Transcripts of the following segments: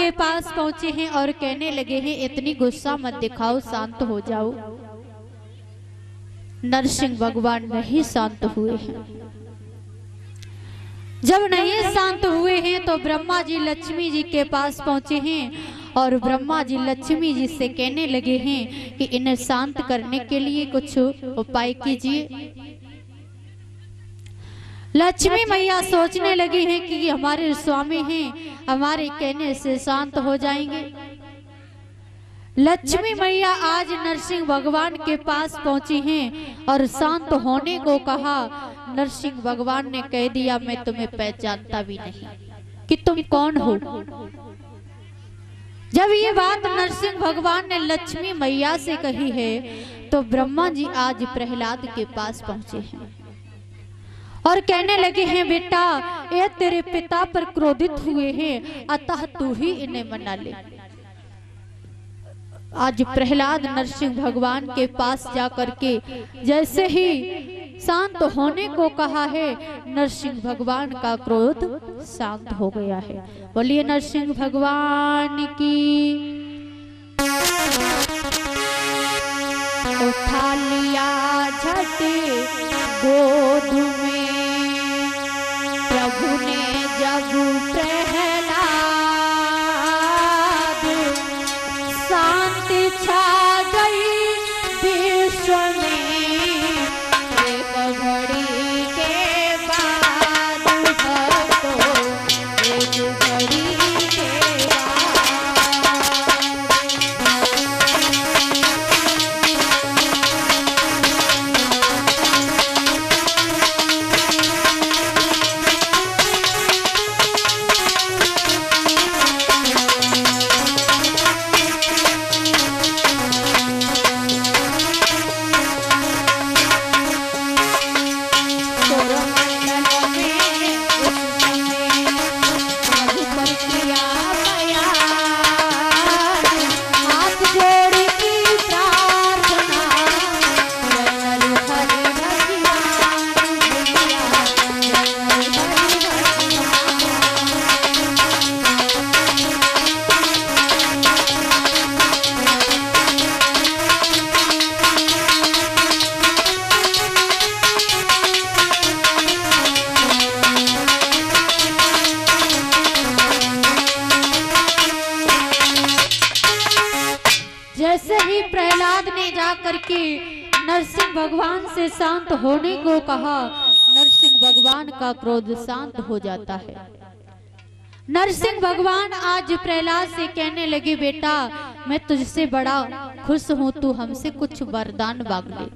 के पास पहुंचे हैं और कहने लगे हैं इतनी गुस्सा मत दिखाओ, शांत हो जाओ। नरसिंह भगवान नहीं शांत हुए हैं। जब नहीं शांत हुए हैं तो ब्रह्मा जी लक्ष्मी जी के पास पहुंचे हैं और ब्रह्मा जी लक्ष्मी जी से कहने लगे हैं कि इन्हें शांत करने के लिए कुछ उपाय कीजिए। लक्ष्मी मैया सोचने लगी हैं कि हमारे स्वामी हैं, हमारे कहने से शांत हो जाएंगे। लक्ष्मी मैया आज नरसिंह भगवान के पास पहुंची हैं और शांत होने को कहा। नरसिंह भगवान ने कह दिया मैं तुम्हें पहचानता भी नहीं कि तुम कौन हो। जब ये बात नरसिंह भगवान ने लक्ष्मी मैया से कही है तो ब्रह्मा जी आज प्रहलाद के पास पहुंचे हैं और कहने लगे हैं बेटा ये तेरे पिता पर क्रोधित हुए हैं, अतः तू ही इन्हें मना ले। आज प्रहलाद नरसिंह भगवान के पास जाकर के जैसे ही शांत होने को कहा है, नरसिंह भगवान का क्रोध शांत हो गया है। बोलिए नरसिंह भगवान की। उठा लिया झटे गोद में प्रभु ने जब प्रहलाद, शांति छा गई विश्व में। एक घड़ी के बाद भक्तों, एक घड़ी के बाद जैसे ही प्रहलाद ने जाकर के नरसिंह भगवान से शांत होने को कहा, नरसिंह भगवान का क्रोध शांत हो जाता है। नरसिंह भगवान आज प्रहलाद से कहने लगे बेटा मैं तुझसे बड़ा खुश हूं, तू हमसे कुछ वरदान मांग ले।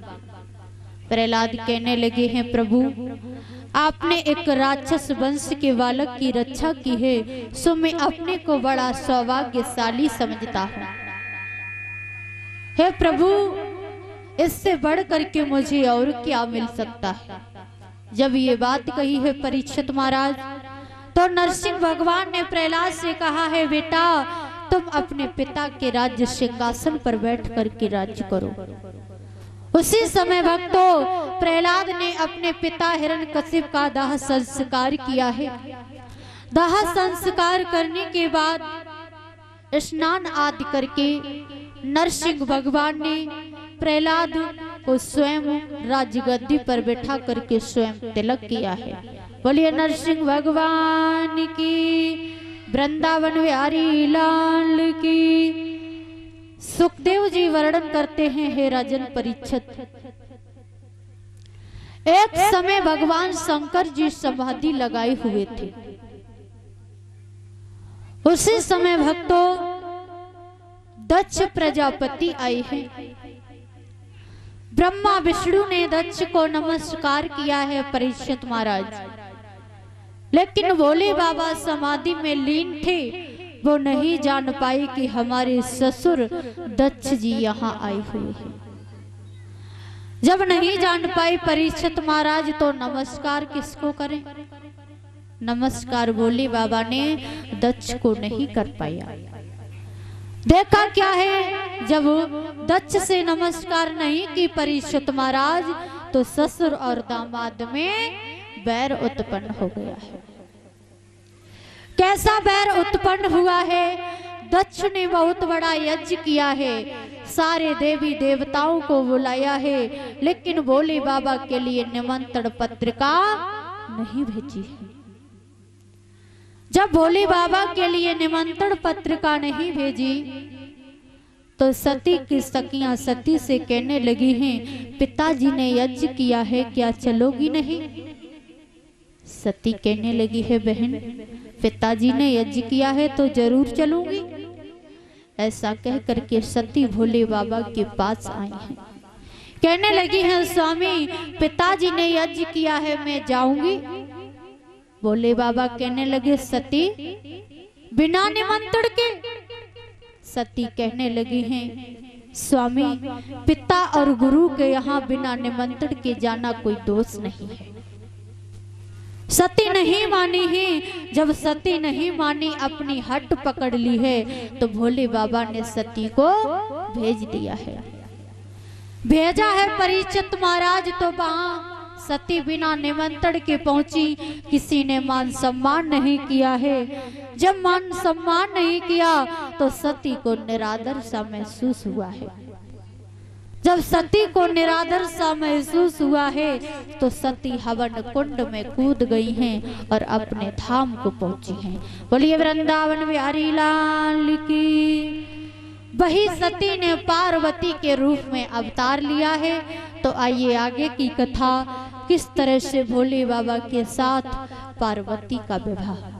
प्रहलाद कहने लगे हैं प्रभु आपने एक राक्षस वंश के बालक की रक्षा की है, सो मैं अपने को बड़ा सौभाग्यशाली समझता हूँ। हे प्रभु इससे बढ़ करके मुझे और क्या मिल सकता है। जब ये बात कही है परीक्षित महाराज तो नरसिंह भगवान ने प्रहलाद से कहा है बेटा तुम अपने पिता के राज्य सिंहासन पर बैठ करके राज्य करो। उसी समय भक्तों प्रहलाद ने अपने पिता हिरण्यकशिप का दाह संस्कार किया है। दाह संस्कार करने के बाद स्नान आदि करके नरसिंह भगवान ने प्रहलाद को स्वयं राजगद्दी पर बैठा करके स्वयं तिलक किया है। बोलिए नरसिंह भगवान की, वृंदावन बिहारी लाल की। सुखदेव जी वर्णन करते हैं हे राजन परीक्षित, एक समय भगवान शंकर जी समाधि लगाए हुए थे। उसी समय भक्तों दक्ष प्रजापति आए हैं। ब्रह्मा विष्णु ने दक्ष को नमस्कार किया है परीक्षित महाराज, लेकिन भोले बाबा समाधि में लीन थे। वो नहीं जान पाए कि हमारे ससुर दक्ष जी यहाँ आए हुए हैं। जब नहीं जान पाए परीक्षित महाराज तो नमस्कार किसको करें। नमस्कार भोले बाबा ने दक्ष को नहीं कर पाया। देखा क्या है, जब दक्ष से नमस्कार नहीं की परीक्षित महाराज तो ससुर और दामाद में बैर उत्पन्न हो गया है। कैसा बैर उत्पन्न हुआ है, दक्ष ने बहुत बड़ा यज्ञ किया है, सारे देवी देवताओं को बुलाया है, लेकिन भोले बाबा के लिए निमंत्रण पत्रिका नहीं भेजी है। जब भोले बाबा के लिए निमंत्रण पत्रिका नहीं भेजी तो सती की सखियां सती से कहने लगी हैं, पिताजी ने यज्ञ किया है, क्या चलोगी नहीं? सती कहने लगी है, बहन पिताजी ने यज्ञ किया है तो जरूर चलूंगी। ऐसा कह करके सती भोले बाबा के पास आई हैं, कहने लगी हैं, स्वामी पिताजी ने यज्ञ किया है, मैं जाऊंगी। भोले बाबा कहने लगे, सती बिना निमंत्रण के? सती कहने लगी हैं, स्वामी पिता और गुरु के यहाँ बिना निमंत्रण के जाना कोई दोष नहीं है। सती नहीं मानी है। जब सती नहीं मानी, अपनी हट पकड़ ली है, तो भोले बाबा ने सती को भेज दिया है, भेजा है परीक्षित महाराज। तो वहां सती बिना निमंत्रण के पहुंची, किसी ने मान सम्मान नहीं किया है। जब मान सम्मान नहीं किया तो सती को निरादर सा महसूस हुआ है। जब सती को निरादर सा महसूस हुआ है तो सती हवन कुंड में कूद गई हैं और अपने धाम को पहुंची हैं। बोलिए वृंदावन बिहारी लाल की। वही सती ने पार्वती के रूप में अवतार लिया है। तो आइए आगे की कथा, किस तरह से भोले बाबा के साथ पार्वती का विवाह।